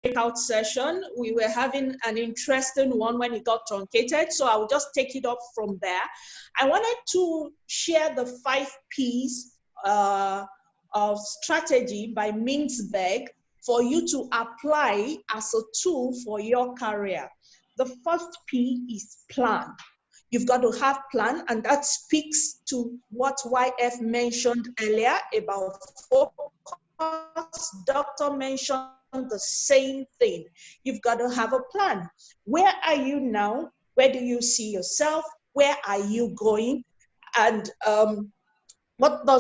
breakout session. We were having an interesting one when it got truncated, so I will just take it up from there. I wanted to share the 5 P's of strategy by Mintzberg for you to apply as a tool for your career. The first P is plan. You've got to have plan, and that speaks to what YF mentioned earlier about focus. Dr. mentioned the same thing. You've got to have a plan. Where are you now? Where do you see yourself? Where are you going? And what are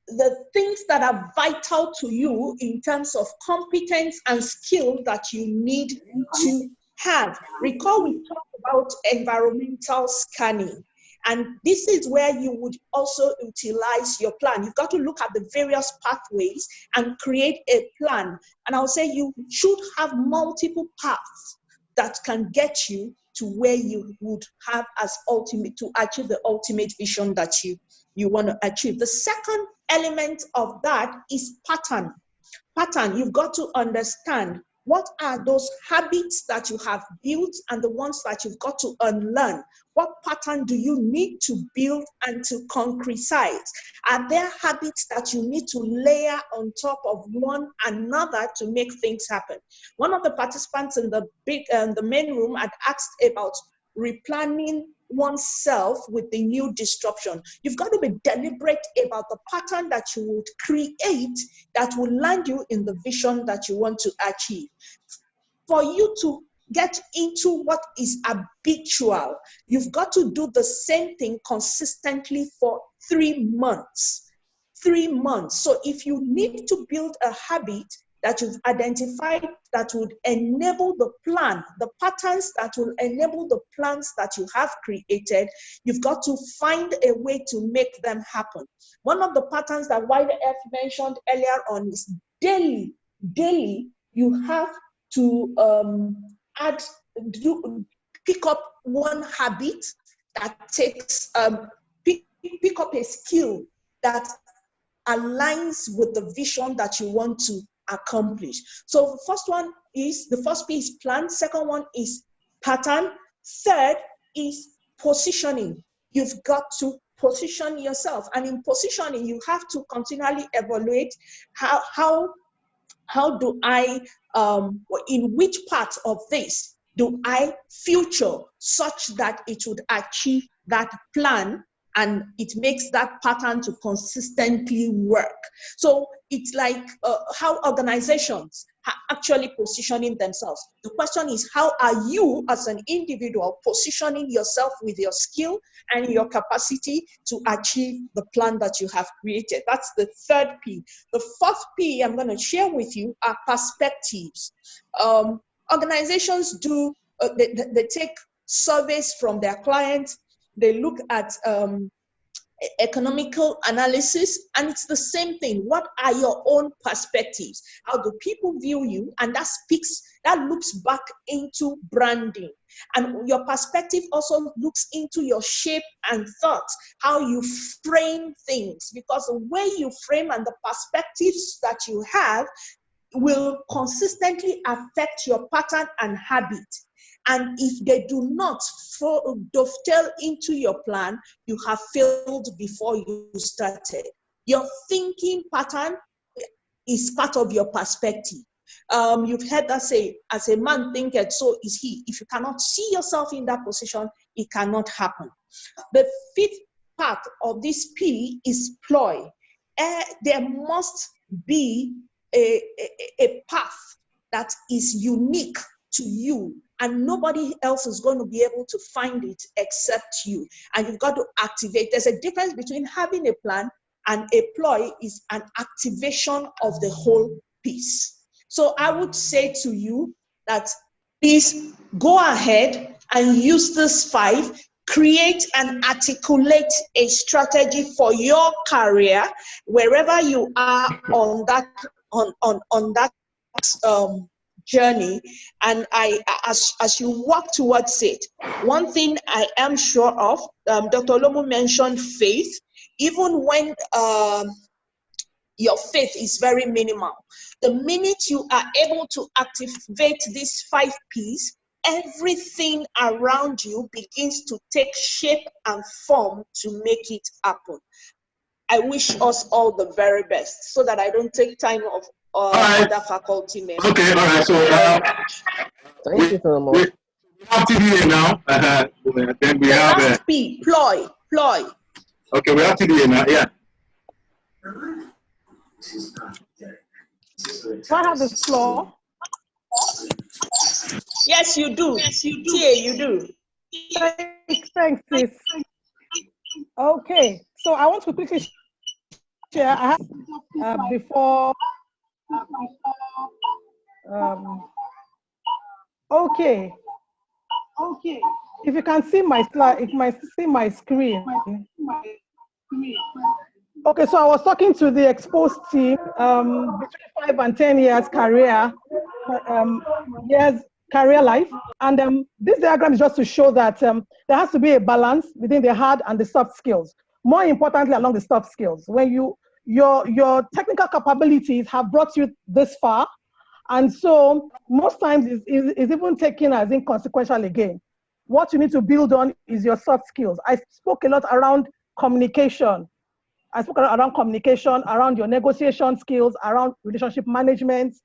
the things that are vital to you in terms of competence and skill that you need to have? Recall we talked about environmental scanning. And this is where you would also utilize your plan. You've got to look at the various pathways and create a plan. And I'll say you should have multiple paths that can get you to where you would have as ultimate, to achieve the ultimate vision that you want to achieve. The second element of that is pattern. Pattern, you've got to understand what are those habits that you have built and the ones that you've got to unlearn. What pattern do you need to build and to concretize? Are there habits that you need to layer on top of one another to make things happen? One of the participants in the main room had asked about replanning oneself with the new disruption. You've got to be deliberate about the pattern that you would create that will land you in the vision that you want to achieve. For you to get into what is habitual, you've got to do the same thing consistently for 3 months. 3 months. So if you need to build a habit that you've identified that would enable the plan, the patterns that will enable the plans that you have created, you've got to find a way to make them happen. One of the patterns that YF mentioned earlier on is daily. Daily, you have to pick up one habit that takes, pick up a skill that aligns with the vision that you want to accomplish. So the first P is plan. Second one is pattern. Third is positioning. You've got to position yourself. And in positioning, you have to continually evaluate how do I, in which part of this do I future such that it would achieve that plan and it makes that pattern to consistently work. So it's like how organizations are actually positioning themselves. The question is, how are you as an individual positioning yourself with your skill and your capacity to achieve the plan that you have created? That's the third P. The fourth P I'm going to share with you are perspectives. Organizations do, they take surveys from their clients. They look at economical analysis, and it's the same thing. What are your own perspectives? How do people view you? And that looks back into branding. And your perspective also looks into your shape and thought, how you frame things, because the way you frame and the perspectives that you have will consistently affect your pattern and habit. And if they do not dovetail into your plan, you have failed before you started. Your thinking pattern is part of your perspective. You've heard that say, as a man thinketh, so is he. If you cannot see yourself in that position, it cannot happen. The fifth part of this P is ploy. There must be a path that is unique to you, and nobody else is going to be able to find it except you. And you've got to activate. There's a difference between having a plan and a ploy is an activation of the whole piece. So I would say to you that please go ahead and use this 5. Create and articulate a strategy for your career wherever you are on that journey. And as you walk towards it, one thing I am sure of, Dr. Lomu mentioned faith. Even when your faith is very minimal. The minute you are able to activate these 5 P's, everything around you begins to take shape and form to make it happen. I wish us all the very best so that I don't take time of other faculty members. Okay, all right. So thank you so much. We have TDA now. Then we have last P, ploy. Okay, we have TDA now. Yeah. Do I have the floor? Yes, you do. Tia, you do. Thanks, sis. Okay, so I want to quickly share. I have before. Okay. If you can see my slide, if you can see my screen. Okay, so I was talking to the exposed team between 5 and 10 years career, career life, and this diagram is just to show that there has to be a balance between the hard and the soft skills. More importantly, along the soft skills, when your technical capabilities have brought you this far, and so most times is even taken as inconsequential again. What you need to build on is your soft skills. I spoke a lot around communication. I spoke around communication, around your negotiation skills, around relationship management,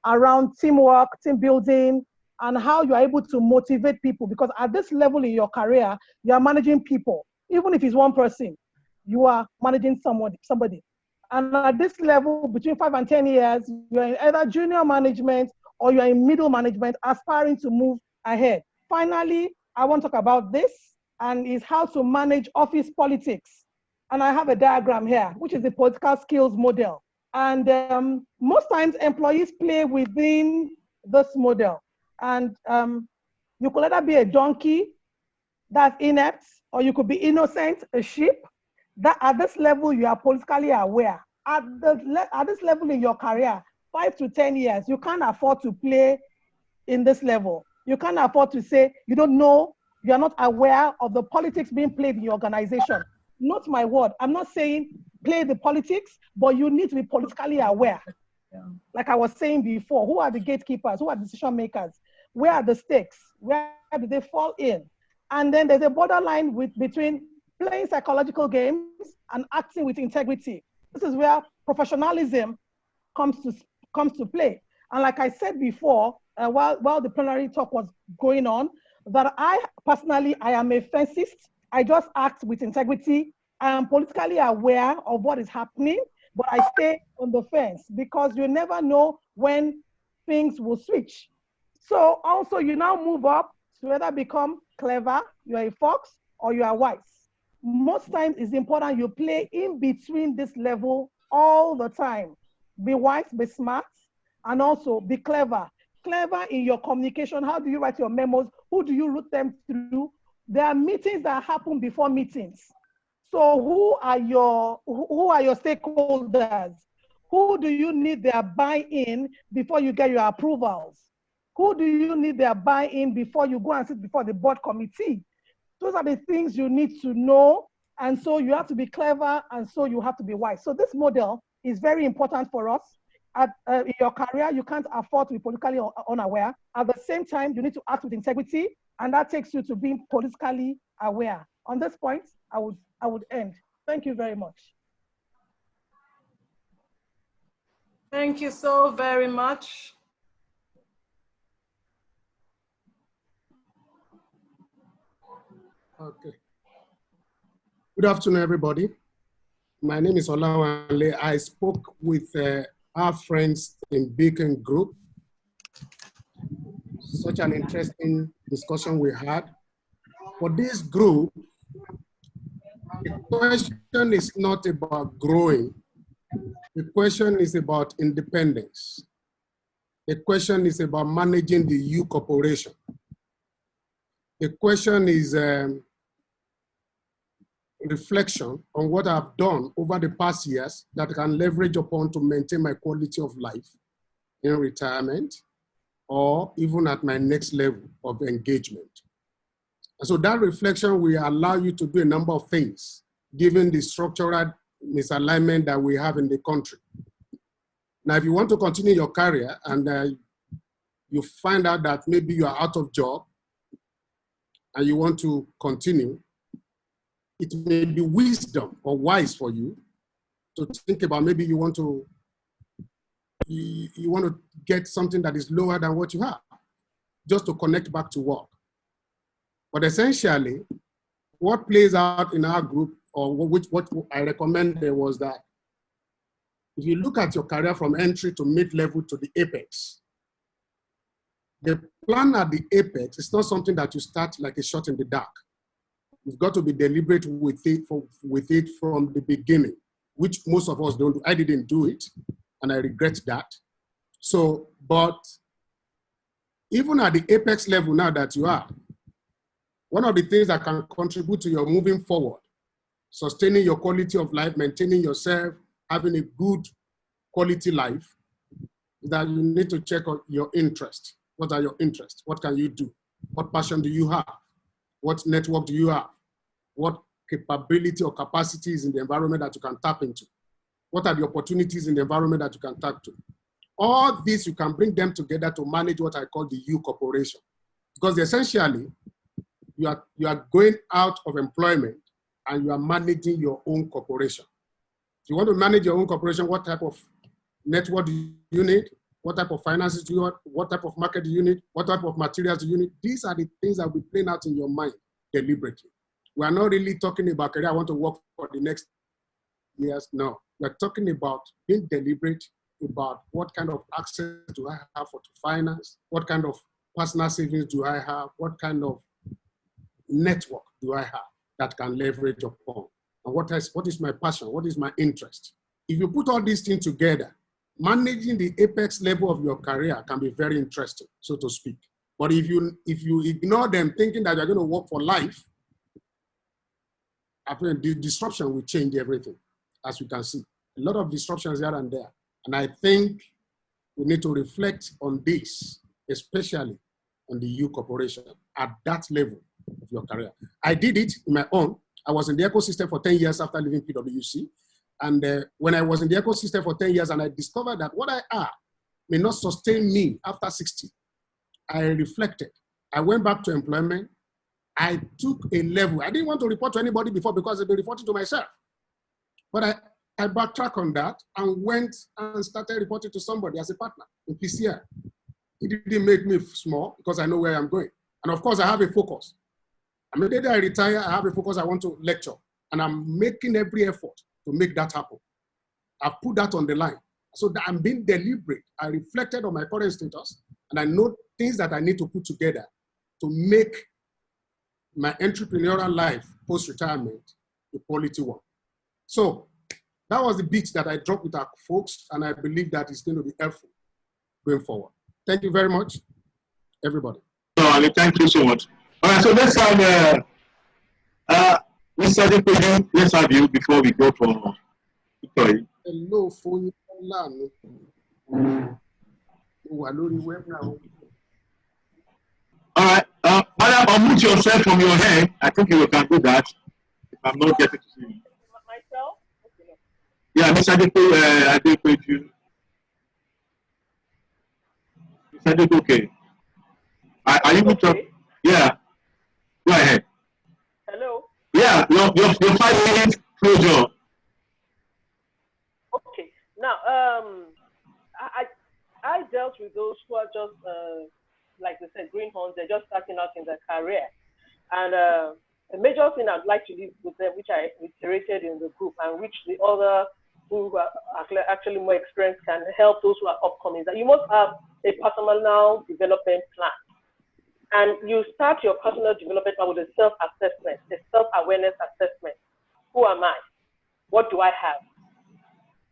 around teamwork, team building, and how you are able to motivate people. Because at this level in your career, you are managing people. Even if it's one person, you are managing somebody. And at this level, between 5 and 10 years, you're in either junior management or you're in middle management, aspiring to move ahead. Finally, I want to talk about this, and is how to manage office politics. And I have a diagram here, which is the political skills model. And most times employees play within this model. And you could either be a donkey that's inept, or you could be innocent, a sheep. That at this level, you are politically aware. At this level in your career, 5 to 10 years, you can't afford to play in this level. You can't afford to say you don't know, you are not aware of the politics being played in your organization. Not my word. I'm not saying play the politics, but you need to be politically aware. Yeah. Like I was saying before, who are the gatekeepers? Who are the decision makers? Where are the stakes? Where do they fall in? And then there's a borderline between playing psychological games and acting with integrity. This is where professionalism comes to play. And like I said before, while the plenary talk was going on, that I personally am a fencist. I just act with integrity. I am politically aware of what is happening, but I stay on the fence because you never know when things will switch. So also you now move up to either become clever, you are a fox, or you are wise. Most times it's important you play in between this level all the time. Be wise, be smart, and also be clever. Clever in your communication. How do you write your memos? Who do you route them through? There are meetings that happen before meetings. So who are your stakeholders? Who do you need their buy-in before you get your approvals? Who do you need their buy-in before you go and sit before the board committee? Those are the things you need to know. And so you have to be clever, and so you have to be wise. So this model is very important for us. In your career, you can't afford to be politically unaware. At the same time, you need to act with integrity, and that takes you to being politically aware. On this point, I would end. Thank you very much. Thank you so very much. Okay. Good afternoon, everybody. My name is Olawale. I spoke with our friends in Beacon Group. Such an interesting discussion we had. For this group, the question is not about growing. The question is about independence. The question is about managing the U corporation. The question is reflection on what I've done over the past years that I can leverage upon to maintain my quality of life in retirement or even at my next level of engagement. And so that reflection will allow you to do a number of things, given the structural misalignment that we have in the country. Now, if you want to continue your career and you find out that maybe you are out of job and you want to continue, it may be wisdom or wise for you to think about maybe you want to get something that is lower than what you have, just to connect back to work. But essentially, what plays out in our group, or what I recommended, was that if you look at your career from entry to mid-level to the apex, the plan at the apex is not something that you start like a shot in the dark. You've got to be deliberate with it from the beginning, which most of us don't do. I didn't do it, and I regret that. So, but even at the apex level now that you are, one of the things that can contribute to your moving forward, sustaining your quality of life, maintaining yourself, having a good quality life, is that you need to check on your interest. What are your interests? What can you do? What passion do you have? What network do you have? What capability or capacity is in the environment that you can tap into? What are the opportunities in the environment that you can tap to? All these, you can bring them together to manage what I call the U corporation. Because essentially, you are going out of employment and you are managing your own corporation. If you want to manage your own corporation, what type of network do you need? What type of finances do you want? What type of market do you need? What type of materials do you need? These are the things that will be playing out in your mind deliberately. We are not really talking about career. I want to work for the next years. No, we're talking about being deliberate about what kind of access do I have to finance? What kind of personal savings do I have? What kind of network do I have that can leverage upon? And what is my passion? What is my interest? If you put all these things together, managing the apex level of your career can be very interesting, so to speak. But if you ignore them thinking that you're going to work for life, I think the disruption will change everything, as you can see. A lot of disruptions here and there. And I think we need to reflect on this, especially on the U corporation at that level of your career. I did it in my own. I was in the ecosystem for 10 years after leaving PwC. And when I was in the ecosystem for 10 years and I discovered that what I are may not sustain me after 60, I reflected. I went back to employment. I took a level. I didn't want to report to anybody before because I'd been reporting to myself. But I backtracked on that and went and started reporting to somebody as a partner in PCI. It didn't make me small because I know where I'm going. And of course, I have a focus. Immediately I retire, I have a focus. I want to lecture. And I'm making every effort to make that happen. I put that on the line. So that I'm being deliberate. I reflected on my current status and I know things that I need to put together to make my entrepreneurial life post-retirement a quality one. So that was the beat that I dropped with our folks, and I believe that it's going to be helpful going forward. Thank you very much, everybody. So, Ali, thank you so much. All right, so let's have Mr. Depeju, let's have you before we go for Victoria. Hello, phone. All right, madam, unmute yourself from your head. I think you can do that. If I'm not getting to see you. Myself? Okay. Yeah, Mr. Depeju. Mr. Depeju, okay. Are you with Okay. Yeah. Go ahead. Hello? Yeah, your 5 minutes closure. Okay. Now, I dealt with those who are just, like they said, greenhorns. They're just starting out in their career. And a major thing I'd like to leave with them, which I iterated in the group, and which the other who are actually more experienced can help those who are upcoming, that you must have a personal development plan. And you start your personal development plan with a self-assessment, a self-awareness assessment. Who am I? What do I have?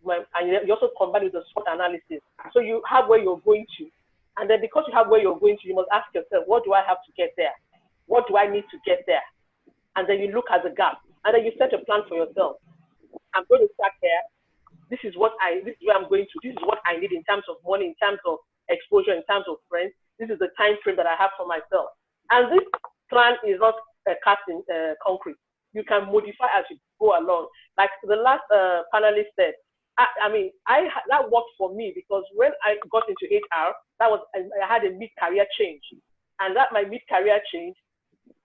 And you also combine with the SWOT analysis. So you have where you're going to. And then because you have where you're going to, you must ask yourself, what do I have to get there? What do I need to get there? And then you look at the gap. And then you set a plan for yourself. I'm going to start here. This is where I'm going to. This is what I need in terms of money, in terms of exposure, in terms of friends. This is the time frame that I have for myself. And this plan is not cast in concrete. you can modify as you go along. Like the last panelist said, that worked for me because when I got into HR, I had a mid-career change, and that my mid-career change,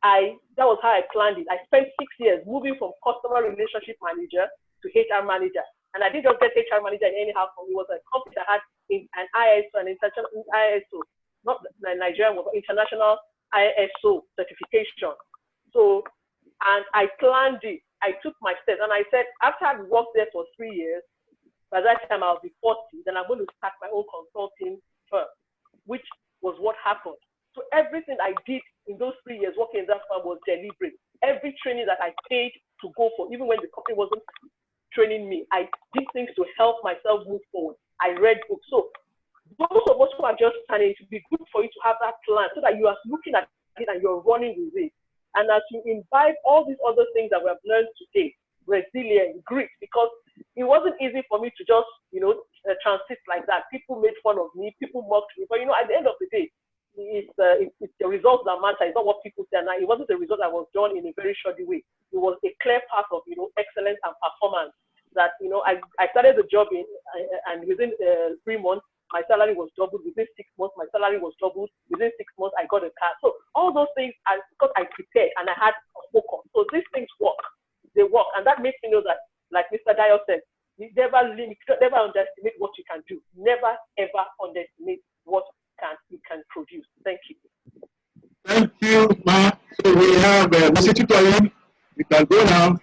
that was how I planned it. I spent 6 years moving from customer relationship manager to HR manager, and I didn't just get HR manager in any house. It was a company that had an ISO, an international ISO, not the Nigerian, but international ISO certification. So, and I planned it. I took my steps, and I said after I'd worked there for 3 years, by that time I'll be 40, then I'm going to start my own consulting firm, which was what happened. So everything I did in those 3 years working in that firm was deliberate. Every training that I paid to go for, even when the company wasn't training me, I did things to help myself move forward. I read books. So those of us who are just starting, it would be good for you to have that plan so that you are looking at it and you're running with it. And as you imbibe all these other things that we have learned today, resilience, grit, because it wasn't easy for me to just, transit like that. People made fun of me, people mocked me, but at the end of the day, it's the results that matter. It's not what people say. Now, it wasn't the result that was done in a very shoddy way. It was a clear path of, excellence and performance that, I started the job and within 3 months, my salary was doubled. Within 6 months, my salary was doubled. Within 6 months, I got a car. So all those things, because I prepared and I had a focus. So these things work. They work. And that makes me know that, like Mr. Dio said, you never underestimate what you can do. Never, ever underestimate what you can produce. Thank you. Thank you, Ma. So we have Mr. Tutorial. We can go now.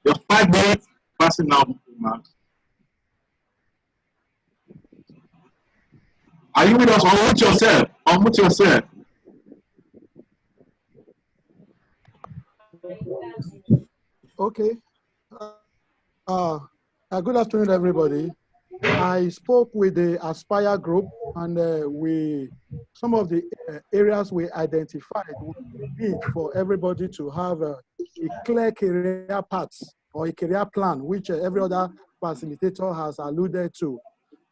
Your 5 minutes passing now, Ma. Are you with us? Unmute yourself. Unmute yourself. Okay. Good afternoon, everybody. I spoke with the Aspire group, and some of the areas we identified would need for everybody to have a clear career path or a career plan, which every other facilitator has alluded to.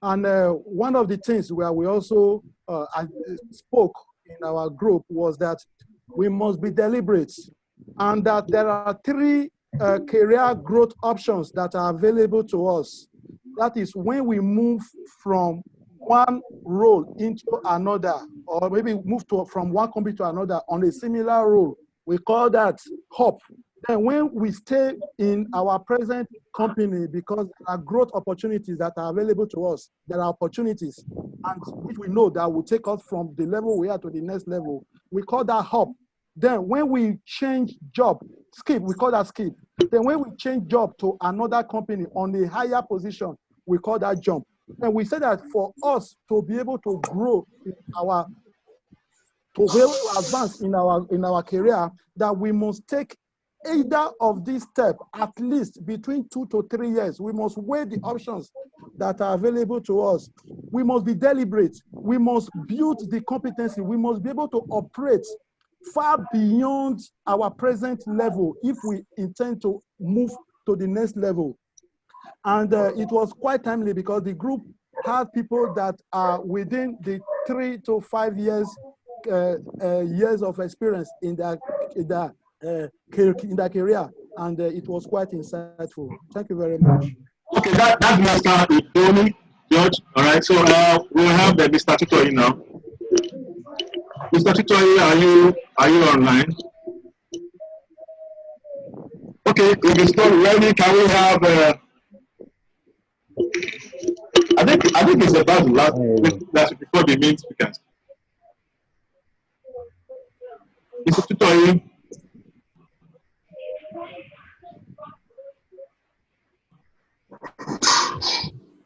And one of the things where we also spoke in our group was that we must be deliberate, and that there are 3 career growth options that are available to us. That is when we move from one role into another, or maybe move from one company to another on a similar role. We call that hop. And when we stay in our present company, because there are growth opportunities that are available to us, there are opportunities, and which we know that will take us from the level we are to the next level, we call that hop. Then when we change job, skip, we call that skip. Then when we change job to another company on a higher position, we call that jump. And we say that for us to be able to grow in to be able to advance in our career, that we must take either of these steps at least between 2 to 3 years. We must weigh the options that are available to us. We must be deliberate. We must build the competency. We must be able to operate far beyond our present level if we intend to move to the next level. And it was quite timely because the group had people that are within the 3 to 5 years of experience in their career, and it was quite insightful. Thank you very much. Okay, that's Mr. Idoni, George. All right, so we'll have Mr. Tutori now. Mr. Tutori, are you online? Okay, if it's not ready, can we have? I think it's about the last before the main speakers. Mr. Tutori.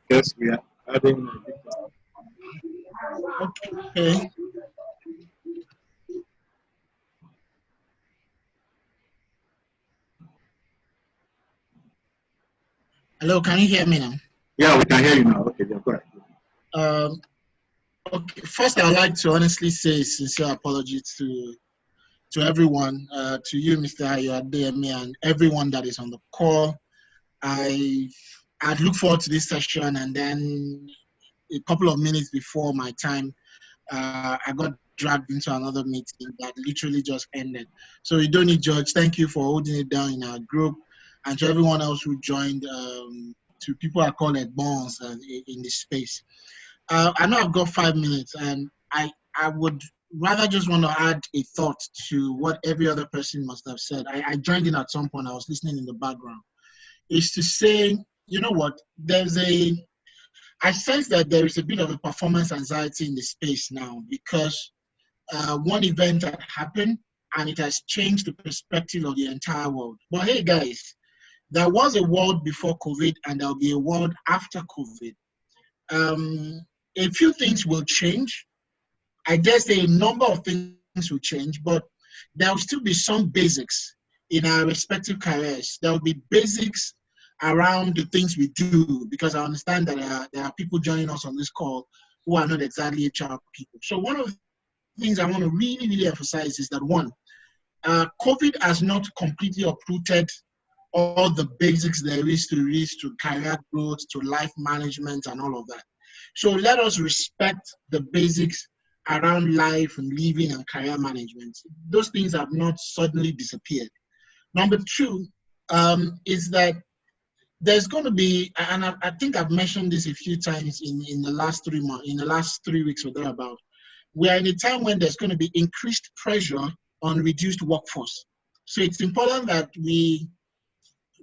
Yes, we are adding. Okay. Hello, can you hear me now? Yeah, we can hear you now. Okay, go ahead. Okay. First, I would like to honestly say sincere apology to everyone, to you, Mr. Ayoademi, and everyone that is on the call. I'd look forward to this session, and then a couple of minutes before my time, I got dragged into another meeting that literally just ended. So you don't need judge. Thank you for holding it down in our group, and to everyone else who joined. To people I call it bonds in this space. I know I've got 5 minutes, and I would rather just want to add a thought to what every other person must have said. I joined in at some point. I was listening in the background. Is to say, you know what? I sense that there is a bit of a performance anxiety in the space now because one event had happened and it has changed the perspective of the entire world. But hey, guys, there was a world before COVID and there'll be a world after COVID. A few things will change. I dare say a number of things will change, but there will still be some basics in our respective careers. There will be basics around the things we do, because I understand that there are people joining us on this call who are not exactly HR people. So one of the things I want to really, really emphasize is that one, COVID has not completely uprooted all the basics there is to career growth, to life management and all of that. So let us respect the basics around life and living and career management. Those things have not suddenly disappeared. Number two is that there's going to be, and I think I've mentioned this a few times in the last 3 months, in the last 3 weeks or thereabout, we are in a time when there's going to be increased pressure on reduced workforce. So it's important that we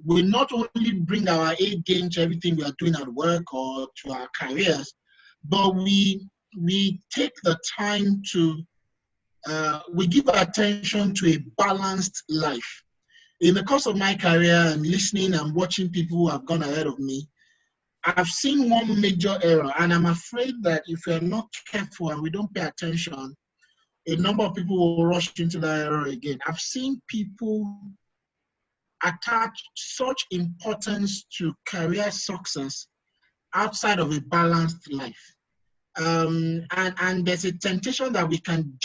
not only bring our A game to everything we are doing at work or to our careers, but we take the time to, we give attention to a balanced life. In the course of my career and listening and watching people who have gone ahead of me, I've seen one major error, and I'm afraid that if we're not careful and we don't pay attention, a number of people will rush into that error again. I've seen people attach such importance to career success outside of a balanced life. And there's a temptation that we can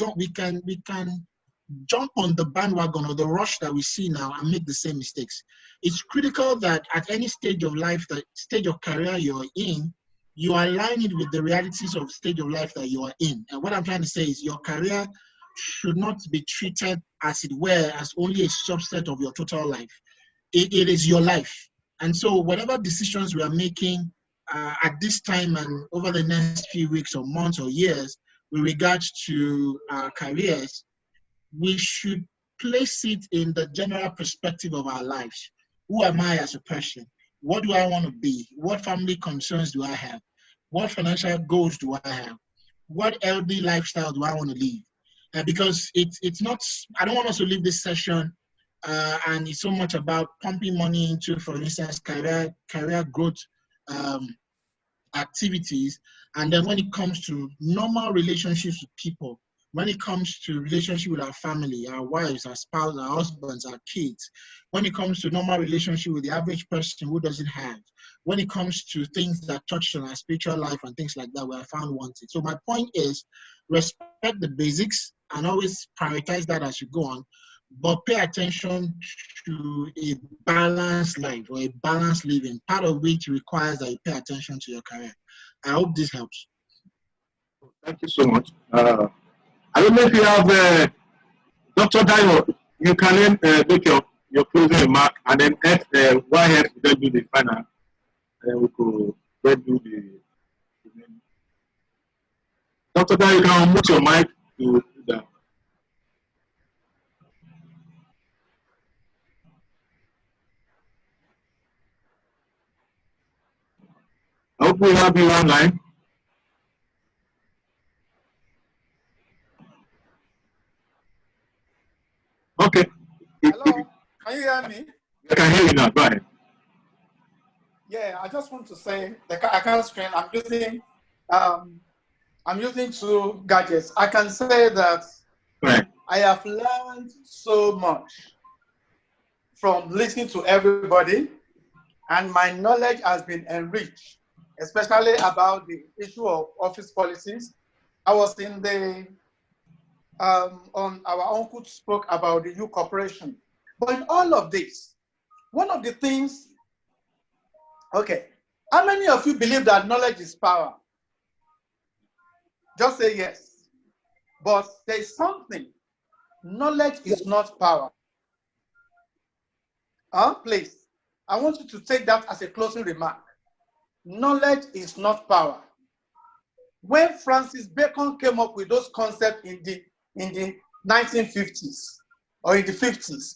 jump on the bandwagon or the rush that we see now and make the same mistakes. It's critical that at any stage of life, the stage of career you're in, you align it with the realities of stage of life that you are in. And what I'm trying to say is your career should not be treated as it were as only a subset of your total life. It is your life. And so whatever decisions we are making at this time and over the next few weeks or months or years with regards to our careers, we should place it in the general perspective of our lives. Who am I as a person? What do I want to be? What family concerns do I have? What financial goals do I have? What healthy lifestyle do I want to live? Because it's not, I don't want us to leave this session and it's so much about pumping money into, for instance, career growth activities. And then when it comes to normal relationships with people, when it comes to relationship with our family, our wives, our spouse, our husbands, our kids, when it comes to normal relationship with the average person who doesn't have, when it comes to things that touch on our spiritual life and things like that, we are found wanted. So my point is, respect the basics and always prioritize that as you go on, but pay attention to a balanced life or a balanced living, part of which requires that you pay attention to your career. I hope this helps. Thank you so much. I don't know if you have Dr. Dayo, you can then make your closing remark and then why else we then do the final. And then we could then do the Dr. Dayo, you can unmute your mic to do that. I hope we have you online. Okay. Hello, can you hear me? I can hear you now. Go ahead. Yeah, I just want to say I can't screen. I'm using 2 gadgets. I can say that Right. I have learned so much from listening to everybody, and my knowledge has been enriched, especially about the issue of office policies. I was in the on our uncle spoke about the U Corporation, but in all of this, one of the things. Okay, how many of you believe that knowledge is power? Just say yes. But there is something. Knowledge is not power. Please, I want you to take that as a closing remark. Knowledge is not power. When Francis Bacon came up with those concepts in the 1950s or in the 50s,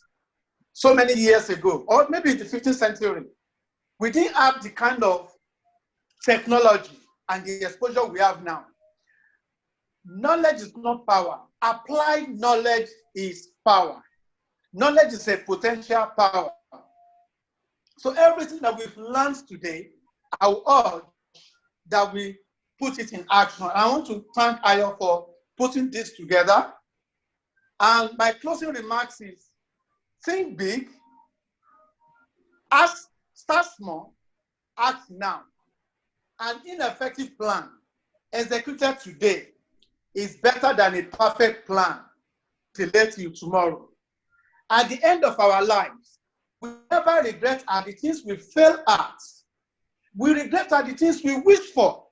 so many years ago, or maybe in the 15th century, we didn't have the kind of technology and the exposure we have now. Knowledge is not power. Applied knowledge is power. Knowledge is a potential power. So everything that we've learned today, I will urge that we put it in action. I want to thank Ayo for putting this together. And my closing remarks is, think big, start small, act now. An ineffective plan executed today is better than a perfect plan delayed till tomorrow. At the end of our lives, we never regret at the things we fail at. We regret at the things we wish for,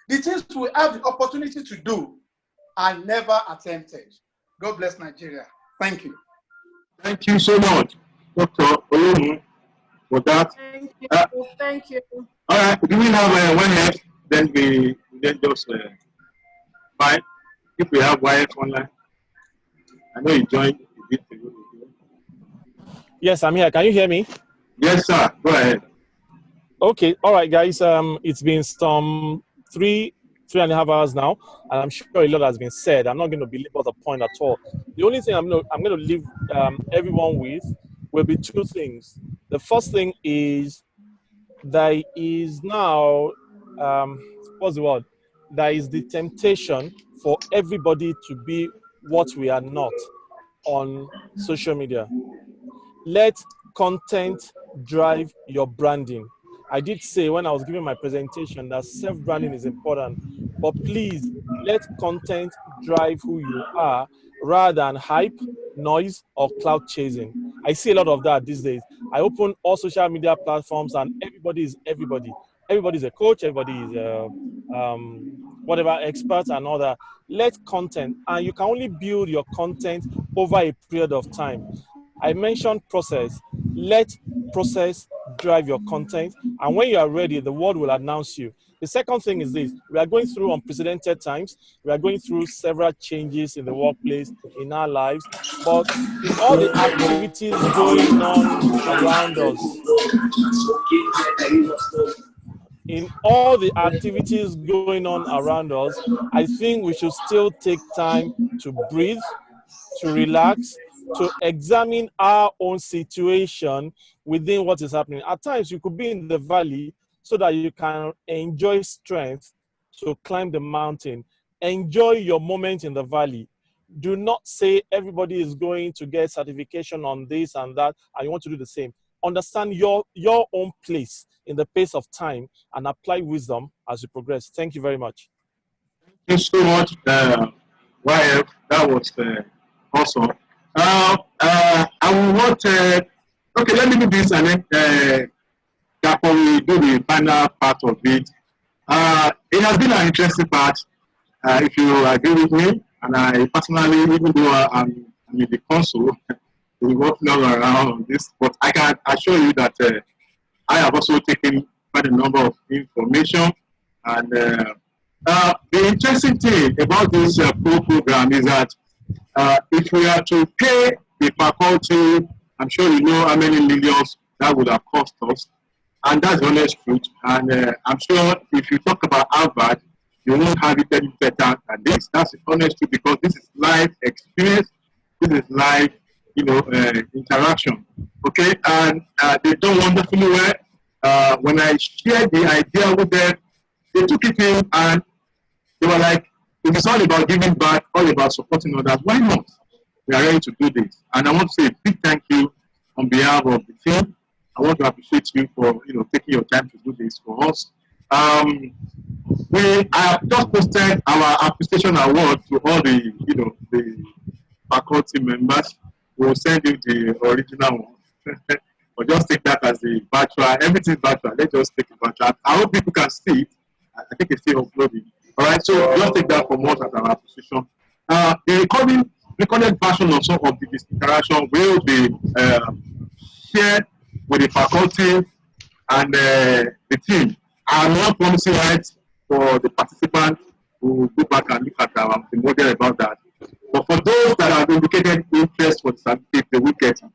the things we have the opportunity to do and never attempted. God bless Nigeria. Thank you. Thank you so much, Dr. Olomu, for that. Thank you. Thank you. All right, do we have one head? Then we just buy. If we have YF online, I know you joined a bit ago. Yes, I'm here. Can you hear me? Yes, sir. Go ahead. Okay. All right, guys. It's been some 3.5 hours now, and I'm sure a lot has been said. I'm not going to belabor the point at all. The only thing I'm going to leave everyone with will be two things. The first thing is there is now what's the word? There is the temptation for everybody to be what we are not on social media. Let content drive your branding. I did say when I was giving my presentation that self-branding is important, but please let content drive who you are rather than hype, noise, or cloud chasing. I see a lot of that these days. I open all social media platforms and everybody is everybody. Everybody's a coach, everybody is a whatever, experts and all that. Let content, and you can only build your content over a period of time. I mentioned process. Let process drive your content, and when you are ready, the world will announce you. The second thing is this: we are going through unprecedented times. We are going through several changes in the workplace, in our lives, but in all the activities going on around us, I think we should still take time to breathe, to relax, to examine our own situation within what is happening. At times, you could be in the valley so that you can enjoy strength to climb the mountain. Enjoy your moment in the valley. Do not say everybody is going to get certification on this and that, and you want to do the same. Understand your own place in the pace of time and apply wisdom as you progress. Thank you very much. Thank you so much, YF. That was awesome. I will want, okay, let me do this and then Jacob will do the final part of it. It has been an interesting part, if you agree with me, and I personally, even though I'm in the console, we work all around on this, but I can assure you that I have also taken quite a number of information. And the interesting thing about this program is that if we are to pay the faculty, I'm sure you know how many millions that would have cost us. And that's the honest truth. And I'm sure if you talk about Harvard, you won't have it any better than this. That's the honest truth, because this is live experience. This is live, interaction. Okay, and they've done wonderfully well. When I shared the idea with them, they took it in and they were like, if it's all about giving back, all about supporting others, why not? We are ready to do this. And I want to say a big thank you on behalf of the team. I want to appreciate you for taking your time to do this for us. We have just posted our appreciation award to all the the faculty members. We'll send you the original one. But just take that as the virtual. Everything is virtual. Let's just take it virtual. I hope people can see it. I think it's still uploading. All right, so just take that from us as our appreciation. The recorded version of some of this interaction will be shared with the faculty and the team. I'm not promising rights for the participants who go back and look at the model about that. But for those that have indicated interest for the certificate, they will get it.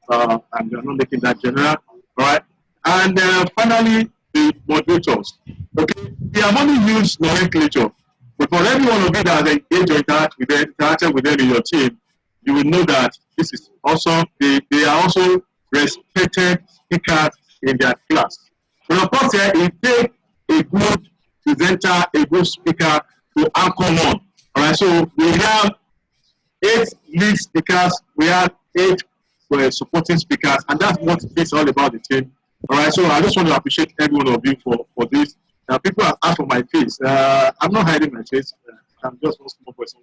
And we are not making that general. All right. And finally, the moderators. Okay. We have only used nomenclature. But for every one of you that has engaged or interacted with them in your team, you will know that this is also, they are also respected speakers in their class. But of course, it takes a good presenter, a good speaker to anchor on. All right, so we have 8 lead speakers, we have 8 supporting speakers, and that's what it's all about the team. All right, so I just want to appreciate every one of you for this. People have asked for my face. I'm not hiding my face. I'm just one small person.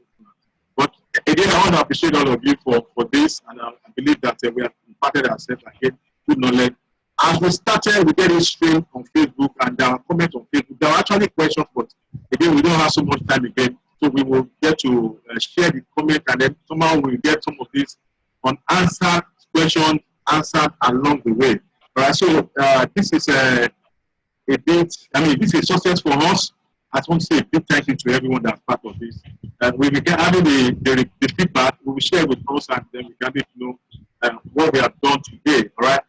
But again, I want to appreciate all of you for this, and I believe that we have imparted ourselves again good knowledge. As we started, we get a stream on Facebook and there are comments on Facebook. There are actually questions, but again, we don't have so much time again. So we will get to share the comment, and then somehow we'll get some of this unanswered questions answered along the way. All right, so this is a bit, this is success for us. I just want to say a big thank you to everyone that's part of this. We will get having the feedback, we will share with us, and then we can know what we have done today. All right.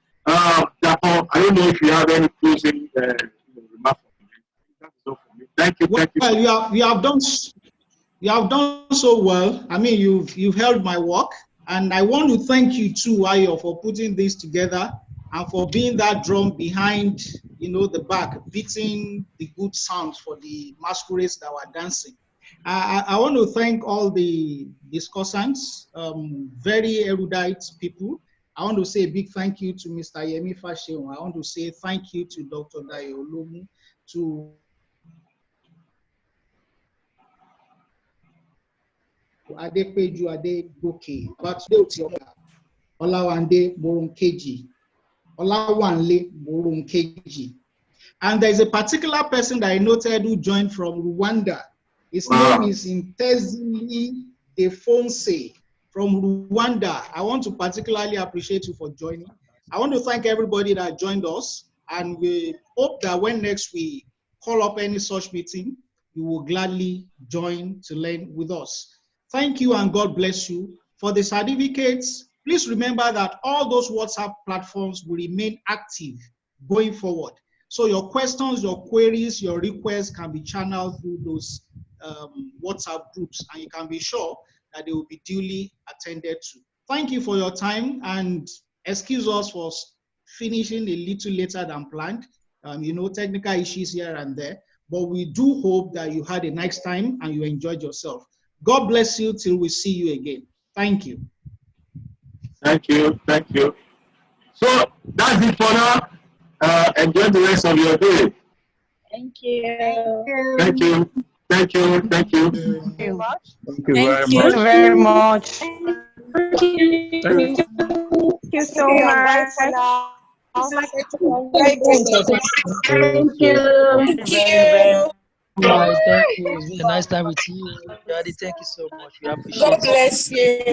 Therefore, I don't know if you have any closing remarks. That's all for me. Thank you. Thank you. Well, you have done so well. I mean, you've held my work, and I want to thank you too, Ayo, for putting this together and for being that drum behind, the back, beating the good sounds for the masquerades that were dancing. I want to thank all the discussants, very erudite people. I want to say a big thank you to Mr. Yemi Fasheon. I want to say thank you to Dr. Dayo Olomu, to Adepeju Adegoke, Olawande Moronkeji, Olawanle Moronkeji. And there's a particular person that I noted who joined from Rwanda. His name is Intezili Defonse from Rwanda. I want to particularly appreciate you for joining. I want to thank everybody that joined us, and we hope that when next we call up any such meeting, you will gladly join to learn with us. Thank you and God bless you. For the certificates, please remember that all those WhatsApp platforms will remain active going forward. So your questions, your queries, your requests can be channeled through those WhatsApp groups, and you can be sure that they will be duly attended to. Thank you for your time, and excuse us for finishing a little later than planned. Technical issues here and there, but we do hope that you had a nice time and you enjoyed yourself. God bless you till we see you again. Thank you. Thank you. Thank you. So that's it for now. Enjoy the rest of your day. Thank you. Thank you. Thank you. Thank you. Thank you very much. Thank you very much. Thank you so much. Thank you. Guys, thank you. It's been a nice time with you. Daddy, thank you so much. We appreciate God it. bless you.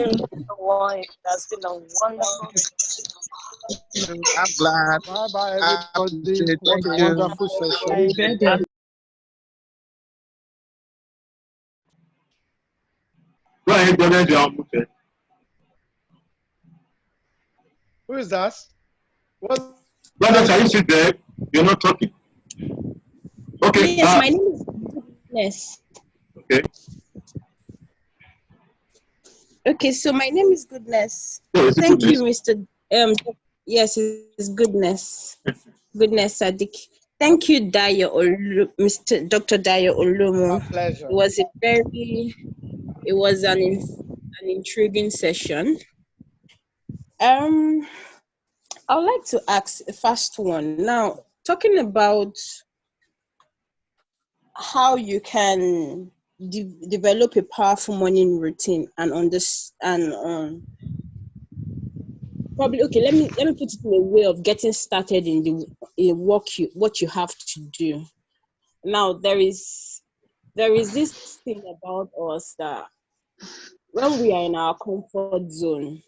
That's been a wonderful. I'm glad. Bye-bye, everybody. What a wonderful session. Go ahead, Jordan. Who is that? What? Brothers, are you still there? You're not talking. Okay. Yes, my name is Goodness. Okay. Okay, so my name is Goodness. Oh, Thank Goodness? you, Mr. Yes, it's Goodness. Goodness Sadik. Thank you, Mr. Dr. Dayo Olomu. My pleasure. It was an intriguing session. I would like to ask the first one. Now, talking about how you can develop a powerful morning routine and understand probably okay. Let me put it in a way of getting started in what you have to do. Now there is this thing about us that when we are in our comfort zone,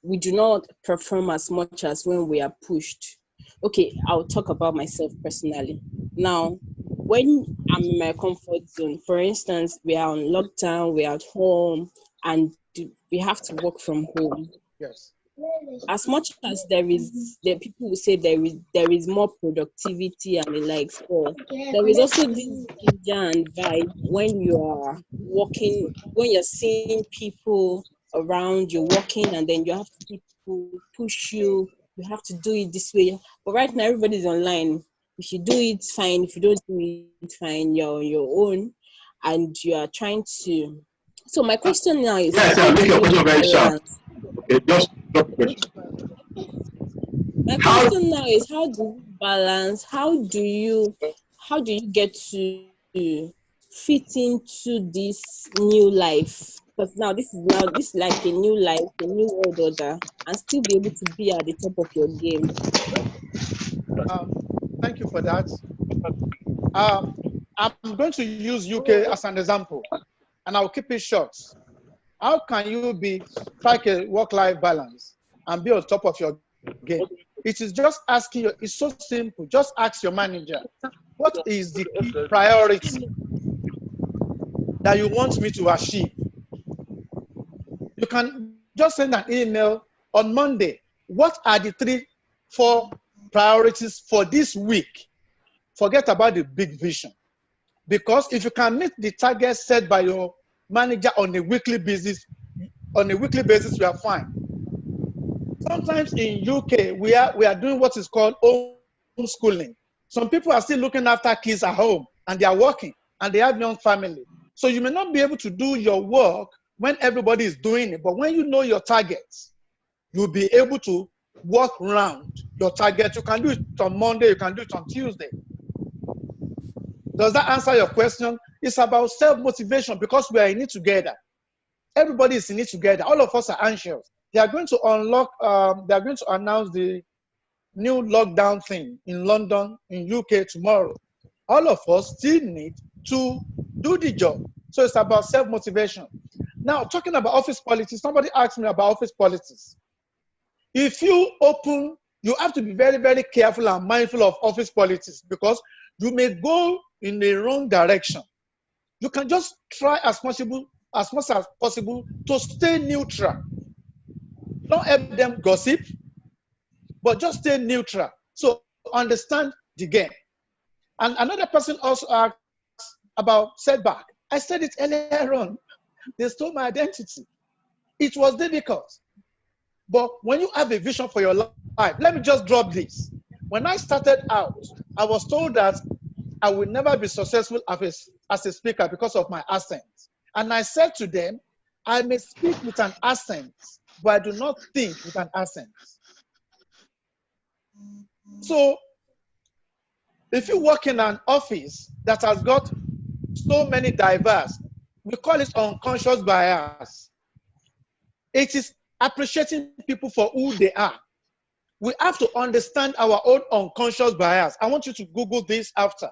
we do not perform as much as when we are pushed. Okay, I'll talk about myself personally. Now, when I'm in my comfort zone, for instance, we are on lockdown, we're at home, and we have to work from home. Yes. As much as the people will say there is more productivity and the likes, or there is also this ginger and vibe when you are walking, when you're seeing people around you walking, and then you have people push you. You have to do it this way. But right now, everybody's online. If you do it, fine. If you don't do it, fine. You're on your own, and you are trying to. So my question now is, Yes, how I'll do make your you question very sharp. balance? Okay, just drop the question. My How? question now is, how do you balance? How do you get to fit into this new life? Because now this is like a new life, a new world order, and still be able to be at the top of your game. Thank you for that. I'm going to use UK as an example, and I'll keep it short. How can you strike a work-life balance and be on top of your game? It is just asking you, it's so simple. Just ask your manager, what is the key priority that you want me to achieve? You can just send an email on Monday. What are the 3-4 priorities for this week? Forget about the big vision. Because if you can meet the target set by your manager on a weekly basis, we are fine. Sometimes in UK, we are doing what is called homeschooling. Some people are still looking after kids at home, and they are working, and they have young family. So you may not be able to do your work when everybody is doing it, but when you know your targets, you'll be able to work around your target. You can do it on Monday, you can do it on Tuesday. Does that answer your question? It's about self-motivation, because we are in it together. Everybody is in it together. All of us are anxious. They are going to they are going to announce the new lockdown thing in London, in UK tomorrow. All of us still need to do the job. So it's about self-motivation. Now, talking about office politics, somebody asked me about office politics. If you have to be very, very careful and mindful of office politics, because you may go in the wrong direction. You can just try as much as possible to stay neutral. Don't help them gossip, but just stay neutral. So understand the game. And another person also asked about setback. I said it earlier on. They stole my identity. It was difficult. But when you have a vision for your life, let me just drop this. When I started out, I was told that I will never be successful as a speaker because of my accent. And I said to them, I may speak with an accent, but I do not think with an accent. So if you work in an office that has got so many diverse, we call it unconscious bias. It is appreciating people for who they are. We have to understand our own unconscious bias. I want you to Google this after.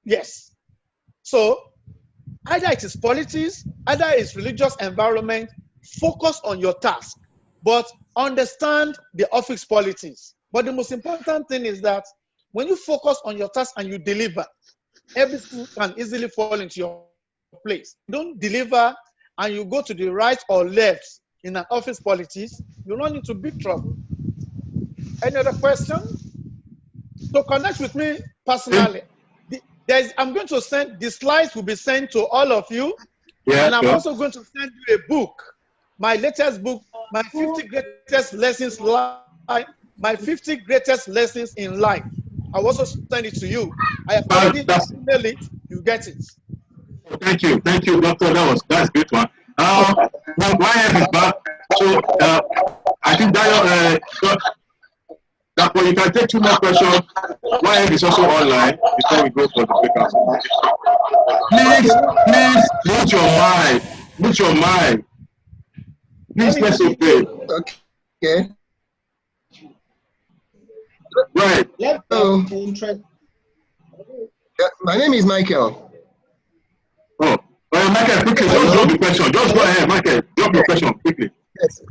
Yes. So either it is politics, either it's religious environment, focus on your task, but understand the office politics. But the most important thing is that when you focus on your task and you deliver, everything can easily fall into your place. Don't deliver and you go to the right or left in an office politics, you run into big trouble. Any other question? So connect with me personally. I'm going to send, the slides will be sent to all of you. Yeah, and I'm sure. also going to send you a book, my latest book, my 50 greatest lessons my 50 greatest lessons in life. I'll also send it to you. I have already emailed it, you get it. Thank you, doctor. That's a great one. YF is back, so I think Dapo, you can take 2 more questions. YF is also online before we go for the breakout. Please, mute your mind. Please, let's obey. Okay. Right. Hello. My name is Michael. Oh. Michael, quickly, just drop the question. Just go ahead, Michael. Drop your question quickly. Yes.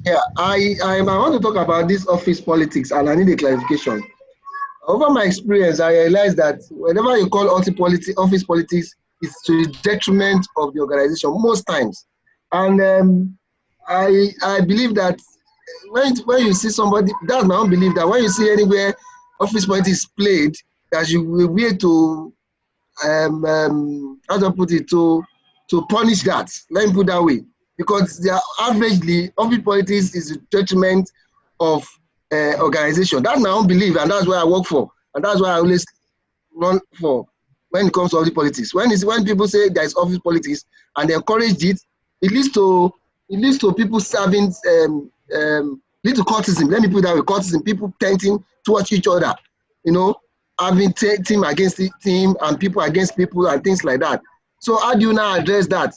Yeah, I want to talk about this office politics, and I need a clarification. Over my experience, I realized that whenever you call office politics, it's to the detriment of the organization most times. And I believe that when you see somebody, that's my own belief, that when you see anywhere office politics played, that you will be able to how to put it, to punish that. Let me put it that way. Because they are averagely, office politics is a detriment of organization. That's my own belief, and that's what I work for, and that's why I always run for when it comes to office politics. When people say there is office politics and they encourage it, it leads to people serving lead to cultism. Let me put it that way: cultism, people tenting towards each other, having team against team and people against people and things like that. So how do you now address that?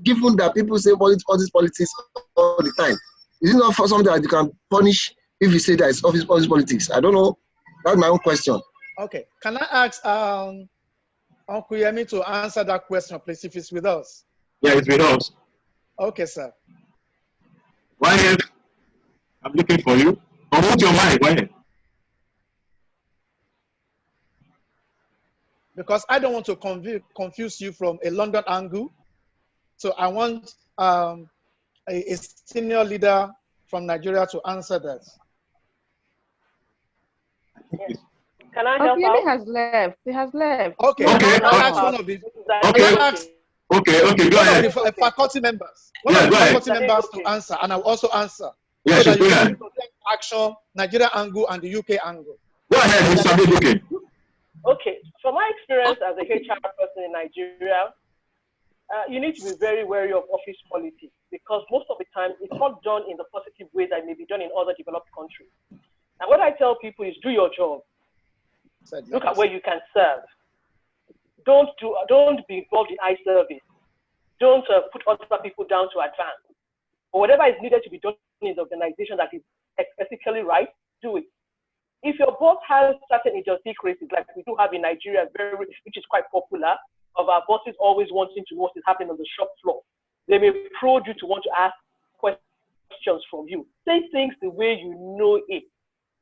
Given that people say all this politics all the time, is it not for something that you can punish if you say that it's office politics? I don't know. That's my own question. Okay. Can I ask Uncle Yemi to answer that question, please, if it's with us? Yeah, it's with us. Okay, sir. Go ahead. I'm looking for you. Unmute your mic. Go ahead. Because I don't want to confuse you from a London angle. So I want a senior leader from Nigeria to answer that. Yes. Can I help out? He has left. He has left. Okay. Okay. Can I ask one of the Okay. Go ahead. the faculty members? One Yeah, of the go ahead. faculty members to answer, and I'll also answer. Yeah, so that go you ahead. can action, Nigeria angle and the UK angle. Go ahead, Mr. Adebuke. Okay, from my experience as a HR person in Nigeria, you need to be very wary of office politics because most of the time it's not done in the positive way that it may be done in other developed countries. And what I tell people is do your job. Look at where you can serve. Don't be involved in eye service. Don't put other people down to advance. Or whatever is needed to be done in the organization that is ethically right, do it. If your boss has certain idiosyncrasies, like we do have in Nigeria, which is quite popular, of our bosses always wanting to know what is happening on the shop floor, they may prod you to want to ask questions from you. Say things the way you know it.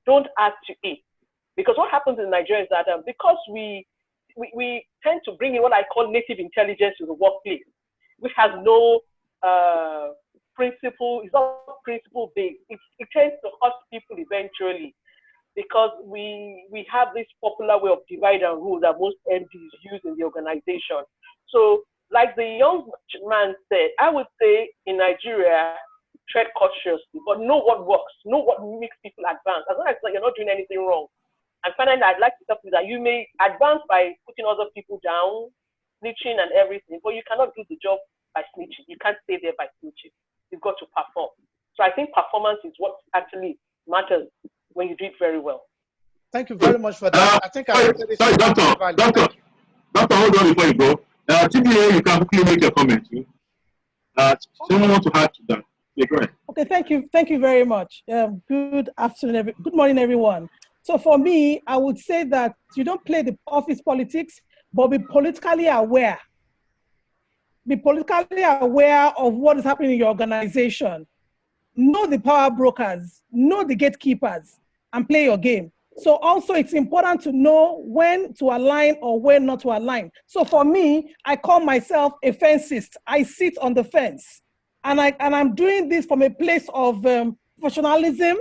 Don't add to it. Because what happens in Nigeria is that because we tend to bring in what I call native intelligence to the workplace, which has no principle, it's not principle based. It tends to hurt people eventually. Because we have this popular way of divide and rule that most MDs use in the organization. So, like the young man said, I would say in Nigeria, tread cautiously, but know what works, know what makes people advance. As long as you're not doing anything wrong. And finally, I'd like to tell you that you may advance by putting other people down, snitching and everything, but you cannot do the job by snitching. You can't stay there by snitching. You've got to perform. So I think performance is what actually matters when you do it very well. Thank you very much for that. I think sorry, Doctor, hold on before you go. TBA, you can quickly make your comment. Someone want to add to that? Yeah, go ahead. Okay, thank you very much. Good afternoon, good morning, everyone. So for me, I would say that you don't play the office politics, but be politically aware. Be politically aware of what is happening in your organization. Know the power brokers, know the gatekeepers, and play your game. So also it's important to know when to align or when not to align. So for me, I call myself a fencist. I sit on the fence. And I'm doing this from a place of professionalism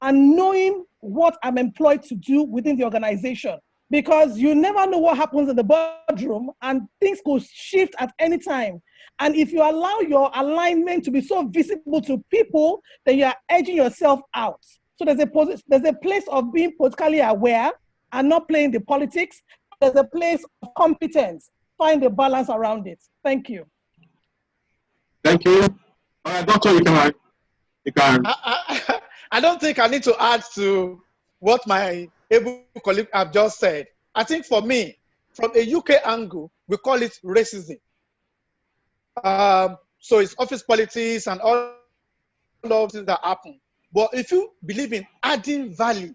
and knowing what I'm employed to do within the organization. Because you never know what happens in the boardroom and things could shift at any time. And if you allow your alignment to be so visible to people, then you are edging yourself out. So there's a place of being politically aware and not playing the politics. There's a place of competence. Find a balance around it. Thank you. Thank you. All right, Doctor, you can. I don't think I need to add to what my able colleague have just said. I think for me, from a UK angle, we call it racism. So it's office politics and all those things that happen. But if you believe in adding value,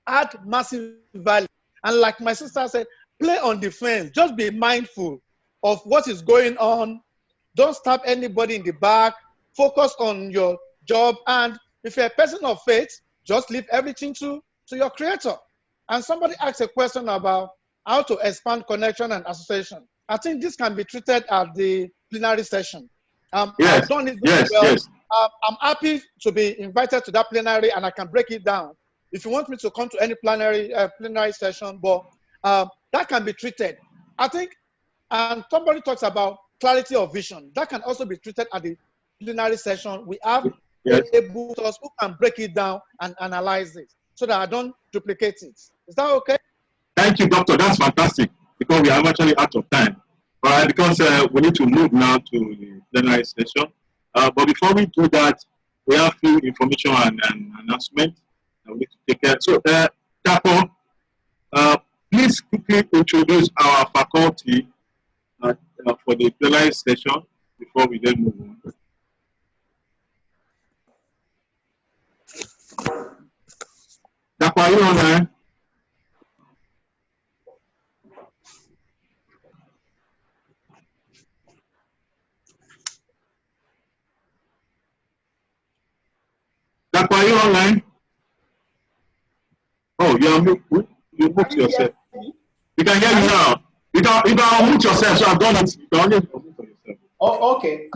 add massive value, and like my sister said, play on defense. Just be mindful of what is going on Don't stab anybody in the back. Focus on your job. And if you're a person of faith, just leave everything to your creator. And somebody asked a question about how to expand connection and association. I think this can be treated at the plenary session. I've done it very well. I'm happy to be invited to that plenary, and I can break it down. If you want me to come to any plenary session, but that can be treated. I think, and somebody talks about clarity of vision. That can also be treated at the plenary session. We have able who can break it down and analyze it so that I don't duplicate it. Is that okay? Thank you, Doctor. That's fantastic, because we are actually out of time. All right, because we need to move now to the plenary session. But before we do that, we have few information and announcement that we need to take care. So, Tapo, please quickly introduce our faculty for the plenary session before we then move on. Tapo, are you on there? Tapo, are you online? Oh, you booked yourself. You can hear you now. You can unmute yourself. So I've done it. You can only unmute yourself. Oh, okay.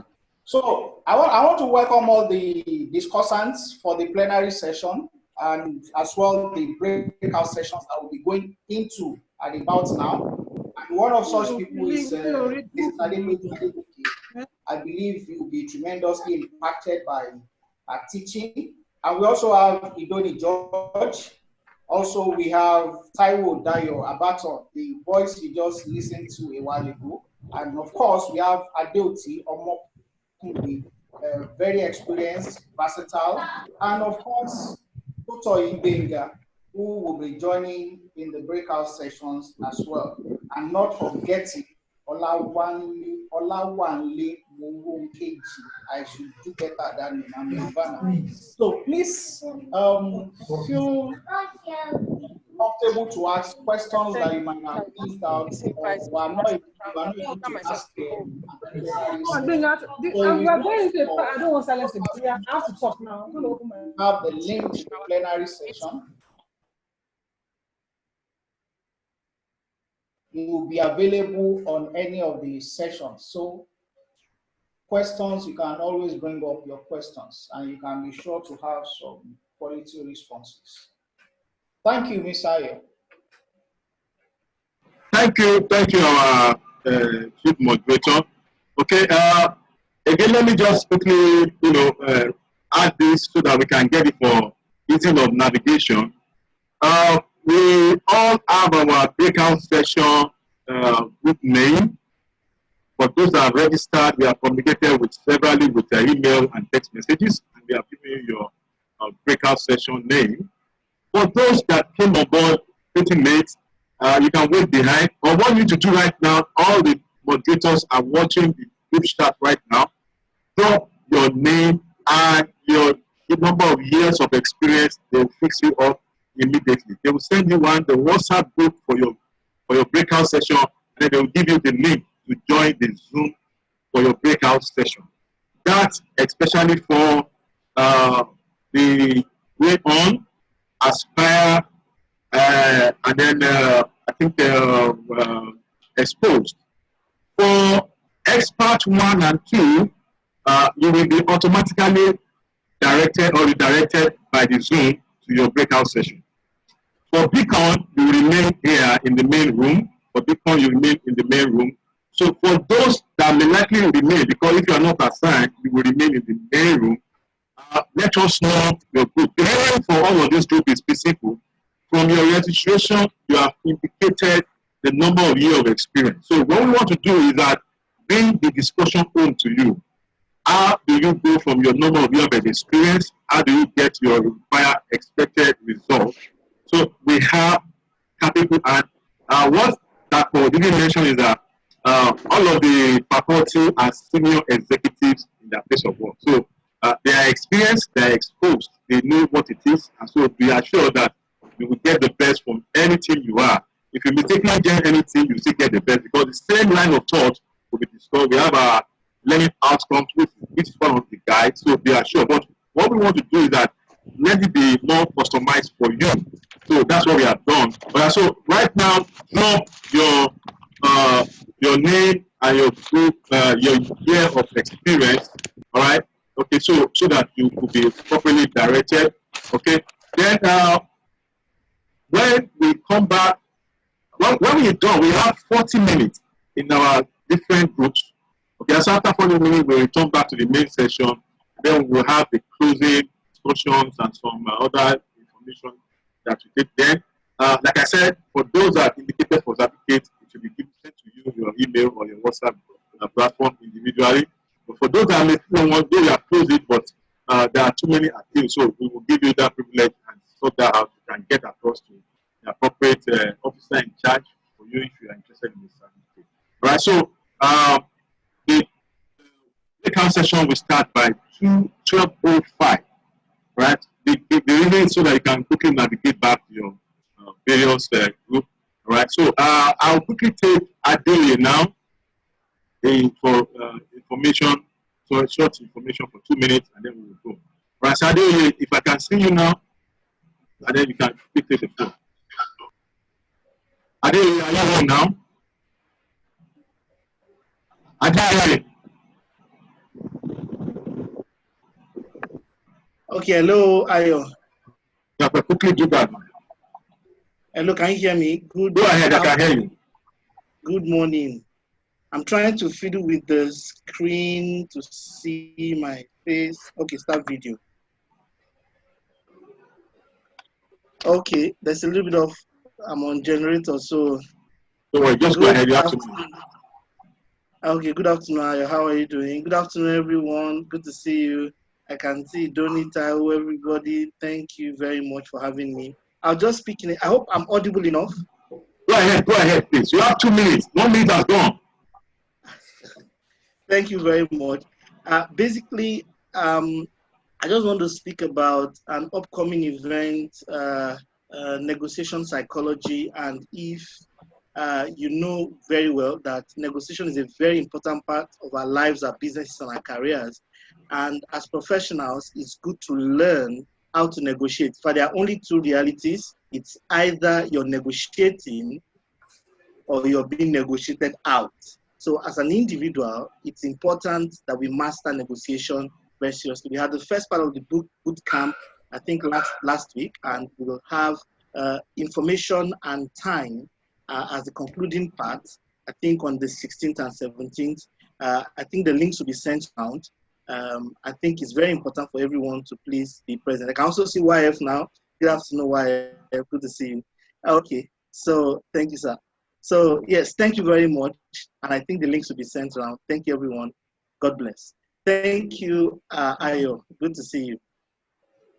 So I want to welcome all the discussants for the plenary session, and as well the breakout sessions that we'll be going into at about now. And one of such people is I believe you will be tremendously impacted by our teaching. And we also have Idoni George. Also, we have Taiwo Dayo Abaton, the voice you just listened to a while ago. And of course, we have Adeoti Omokunbi, very experienced, versatile. And of course, Dr. Ibenga, who will be joining in the breakout sessions as well. And not forgetting Olawanle Mowonkeji. I should do better than name. So please feel comfortable to ask questions that you might have missed out or are not able to ask. We are going to, I don't want silence. I have to talk now. Have the link to the plenary session. It will be available on any of the sessions. So questions, you can always bring up your questions and you can be sure to have some quality responses. Thank you, Ms. Ayo. Thank you, our chief moderator. Okay, again, let me just quickly, add this so that we can get it for easing of navigation. We all have our breakout session group name. For those that are registered, we have communicated with severally with their email and text messages, and we have given you your breakout session name. For those that came on board pretty late, you can wait behind. But what you need to do right now, all the moderators are watching the group chat right now. Drop your name and the number of years of experience. They will fix you up immediately. They will send you the WhatsApp group for your breakout session, and then they will give you the link to join the Zoom for your breakout session. That's especially for the way on, Aspire, and then I think Exposed. For Expert 1 and 2, you will be automatically directed or redirected by the Zoom to your breakout session. For Beacon, you remain here in the main room. For Beacon, you remain in the main room. So for those that may likely remain, because if you are not assigned, you will remain in the main room. Let us know your group. The heading for all of this group is simple. From your registration, you have indicated the number of years of experience. So what we want to do is that bring the discussion home to you. How do you go from your number of years of experience? How do you get your required expected results? So we have capable, and what that didn't mention is that all of the faculty are senior executives in their place of work. So they are experienced, they are exposed, they know what it is, and so we are sure that you will get the best from any team you are. If you mistakenly join any team, you still get the best, because the same line of thought will be discussed. We have our learning outcomes, which is one of the guides. So be assured. But what we want to do is that let it be more customized for you. So that's what we have done. But so right now, drop your name and your group, your year of experience. All right. Okay. So that you could be properly directed. Okay. Then when we come back, when we're done, we have 40 minutes in our different groups. Okay, so after 40 minutes, we return back to the main session. Then we'll have the closing discussions and some other information that we take then. Like I said, for those that are indicated for certificates, it should be sent to you, your email or your WhatsApp platform individually. But for those that they are closing, but there are too many appeals, so we will give you that privilege and sort that out. You can get across to the appropriate officer in charge for you if you are interested in the certificate. All right, so the account session will start by 12:05. Right? The reason is so that you can quickly navigate back to your various group. All right. So I'll quickly take Adelie now for information, so short information for 2 minutes, and then we will go. Right. So Adelie, if I can see you now, and then you can quickly take the floor. Adelie, are you home now? Adelie. Okay, hello, Ayo. Yeah, but quickly do that. Hello, can you hear me? Good. Go ahead, I can hear you. Good morning. I'm trying to fiddle with the screen to see my face. Okay, start video. Okay, there's a little bit of, I'm on generator, so. Don't worry, just go ahead, you have to. Okay, good afternoon, Ayo. How are you doing? Good afternoon, everyone. Good to see you. I can see Donita, everybody. Thank you very much for having me. I'll just speak in it. I hope I'm audible enough. Go ahead, please. You have 2 minutes. 1 minute has gone. Thank you very much. Basically, I just want to speak about an upcoming event, negotiation psychology, and if you know very well that negotiation is a very important part of our lives, our businesses, and our careers. And as professionals, it's good to learn how to negotiate. For there are only two realities. It's either you're negotiating or you're being negotiated out. So as an individual, it's important that we master negotiation very seriously. We had the first part of the boot camp, I think last week, and we will have information and time as the concluding part, I think on the 16th and 17th. I think the links will be sent out. I think it's very important for everyone to please be present. I can also see YF now. Good afternoon, YF. Good to see you. Okay, so thank you, sir. So yes, thank you very much. And I think the links will be sent around. Thank you, everyone. God bless. Thank you, Ayo. Good to see you.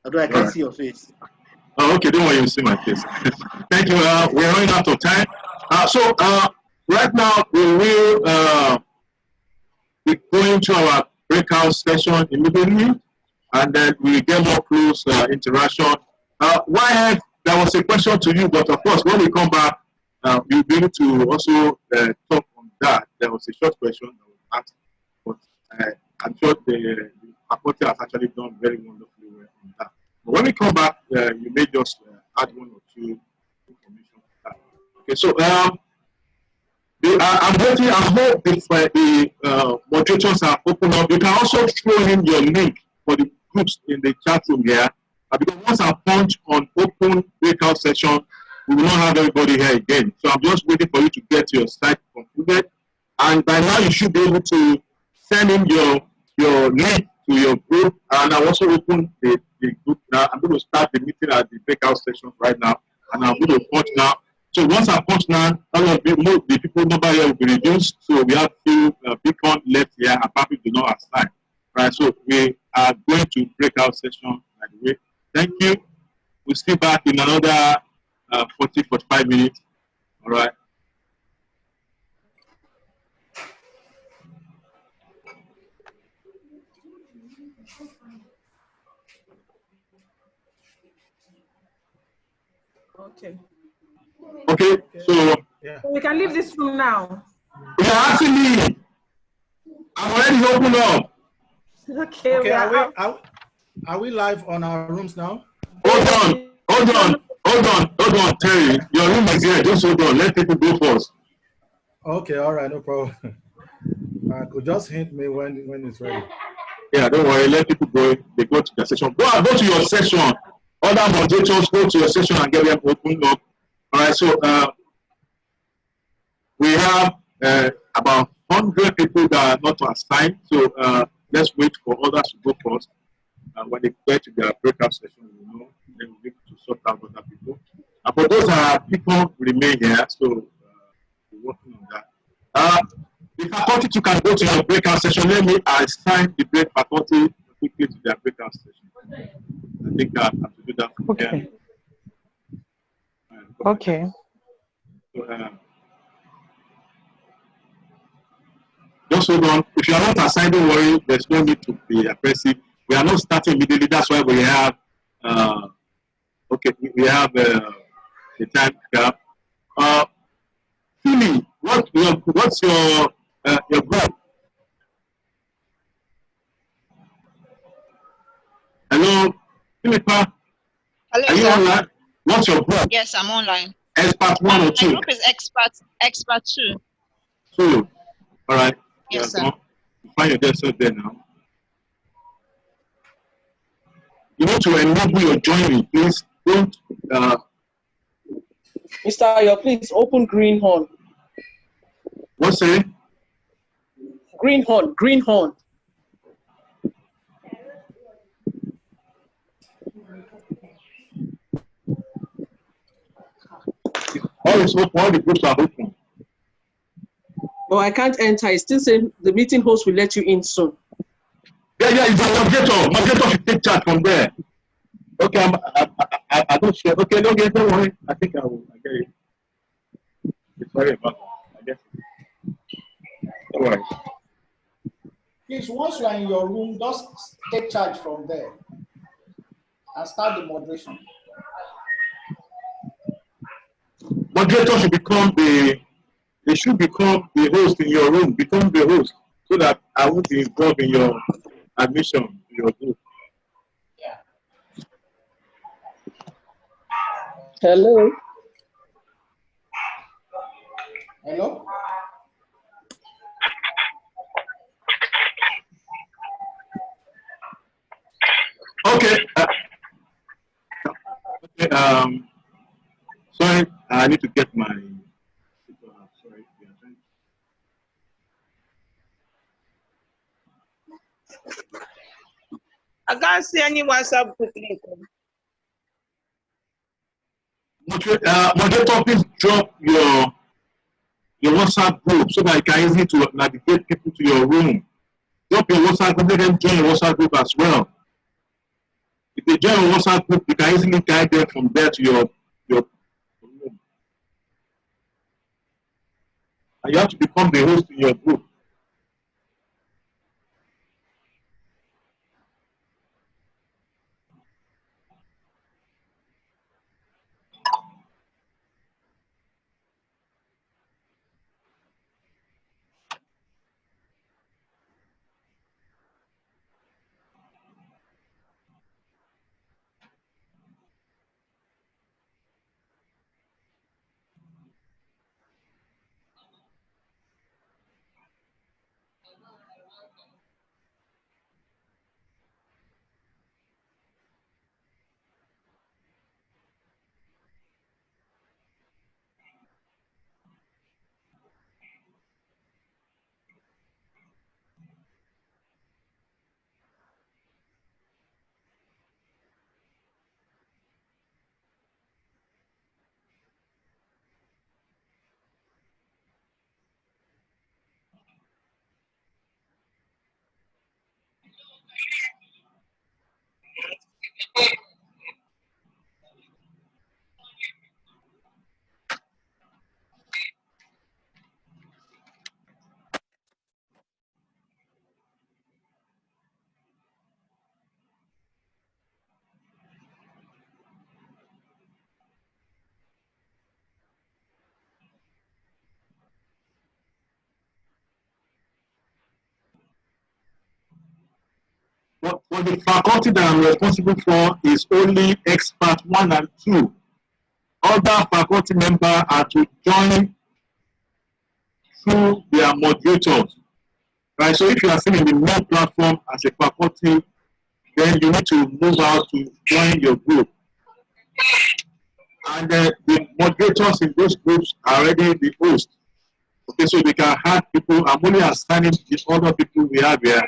Although I can see your face. Oh, okay, don't worry, you see my face. Thank you. We're running out of time. So right now we will be going to our breakout session immediately, and then we get more close interaction. YF, there was a question to you, but of course, when we come back, you'll be able to also talk on that. There was a short question that was asked, but I'm sure the faculty has actually done very wonderfully well on that. But when we come back, you may just add one or two information on that. Okay, so I'm waiting. I hope if the moderators are open up, you can also throw in your link for the groups in the chat room here. Because once I punch on open breakout session, we will not have everybody here again. So I'm just waiting for you to get your site concluded. And by now you should be able to send in your link to your group. And I'll also open the group now. I'm going to start the meeting at the breakout session right now. And I'm going to punch now. So once I punch now, all of the people number here will be reduced. So we have few beacon left here. And probably do not assign. Right. So we are going to breakout session by the way. Thank you. We'll see back in another 45 minutes. All right. Okay. Okay. So we can leave this room now. Yeah, actually, I'm already opened up. Okay, Okay, are are we live on our rooms now? Hold on, Terry. Your room is here. Just hold on. Let people go first. Okay, all right, no problem. Could just hint me when it's ready. Yeah, don't worry. Let people go. They go to their session. Go to your session. Other moderators go to your session and get them opened up. All right. So we have about 100 people that are not assigned. So let's wait for others to go first. And when they get to their breakout session, we know. Then we need to sort out other people. But those are people who remain here. So we're working on that. The faculty you can go to your breakout session. Let me assign the break faculty quickly to their breakout session. I think I have to do that. Okay. Okay. So, just hold on. If you are not assigned, don't worry. There's no need to be aggressive. We are not starting immediately. That's why we have we have the time gap. Philly, what's your group? Hello, Philippa. Hello, Are you sir. online? What's your group? Yes, I'm online. Expert 1 or My 2? group is expert 2. 2. All right. Yes, sir. You find yourself there now. You need to enable your joining, please. Don't. Mr. Ayo, please open Greenhorn. What's it? Greenhorn. All is open. All the groups are open. No, I can't enter. It's still saying the meeting host will let you in soon. Yeah, it's a moderator. Moderator should take charge from there. Okay, I don't share. Okay, don't worry. I think I get it. Sorry about that. I guess. Don't worry. please, once you are in your room, just take charge from there and start the moderation. Moderator should become they should become the host in your room. Become the host so that I won't be involved in your admission to your group. Yeah. Hello. Hello. Okay. Sorry, I need to get my. Sorry. I can't see any WhatsApp group link. Moderator, please drop your WhatsApp group so that you can easily to navigate people to your room. Drop your WhatsApp group, let them join your WhatsApp group as well. If they join your WhatsApp group, you can easily guide them from there to your room. And you have to become the host in your group. But the faculty that I'm responsible for is only expert 1 and 2. Other faculty members are to join through their moderators. Right? So if you are still in the main platform as a faculty, then you need to move out to join your group. And the moderators in those groups are already the host. Okay, so they can have people. I'm only assigning the other people we have here.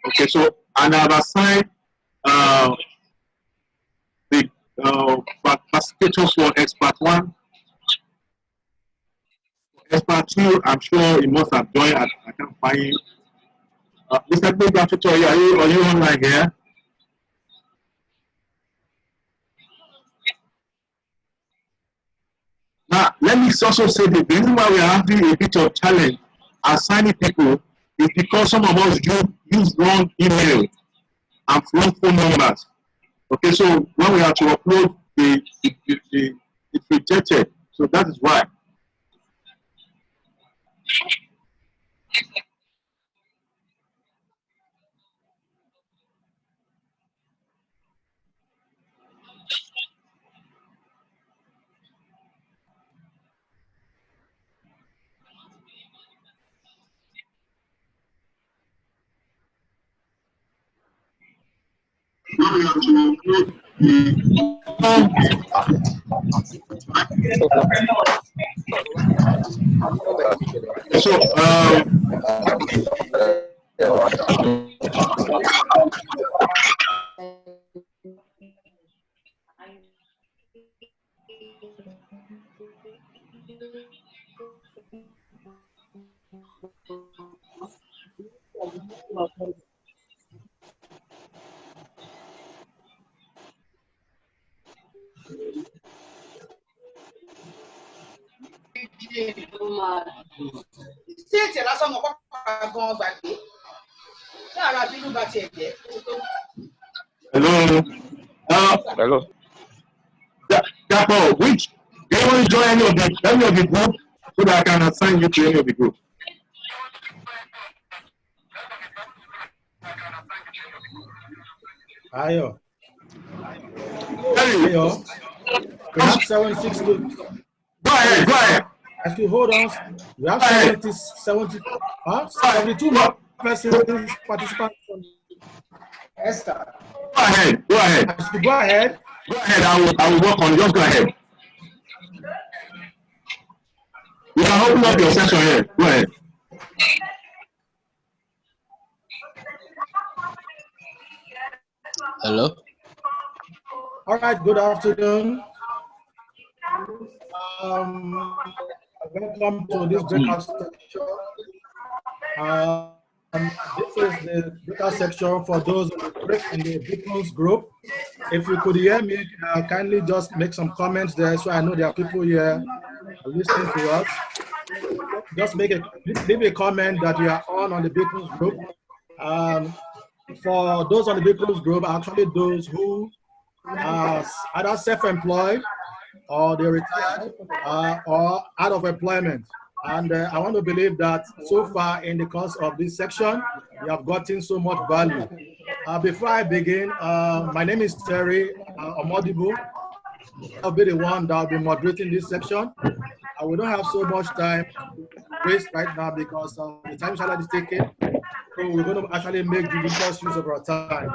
Okay, so and I've assigned the facilitators for expert 1. Expert 2, I'm sure you must have joined. I can't find you. Mr. Big are you online here? Now, let me also say the reason why we are having a bit of challenge assigning people is because some of us use wrong email and wrong phone numbers. Okay, so when we have to upload it's rejected. So that is why. Hello. Hello. Japo, which do you want to join any of the group so that I can assign you to any of the group? Ayo. Ayo. We have 762. Go ahead. Actually, hold on. We have 72 persons participants. Esther. Go ahead. Go ahead. Go ahead. I will work on it. Just go ahead. You can open up your session here. Go ahead. Hello. All right. Good afternoon. Welcome to this breakout section. This is the breakout section for those in the Beacons group. If you could hear me, kindly just make some comments there so I know there are people here listening to us. Just leave a comment that you are on the Beacons group. For those on the Beacons group, actually those who are either self-employed or they retired or out of employment. And I want to believe that so far in the course of this section, you have gotten so much value. Before I begin, my name is Terry Omodibo. I'll be the one that will be moderating this section. We don't have so much time to waste right now because the time is already taken. So we're going to actually make judicious use of our time.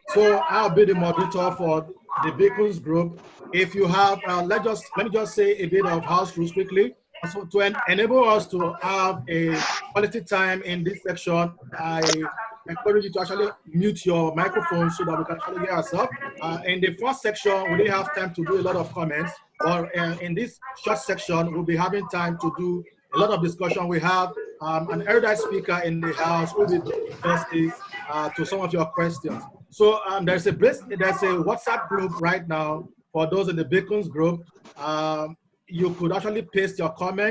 So I'll be the moderator for the Beacons group. If you have, let me just say a bit of house rules quickly. So to enable us to have a quality time in this section, I encourage you to actually mute your microphone so that we can actually hear ourselves. In the first section, we didn't have time to do a lot of comments, but in this short section, we'll be having time to do a lot of discussion. We have an erudite speaker in the house who will be answering to some of your questions. So there's a WhatsApp group right now for those in the Beacons group. You could actually paste your comment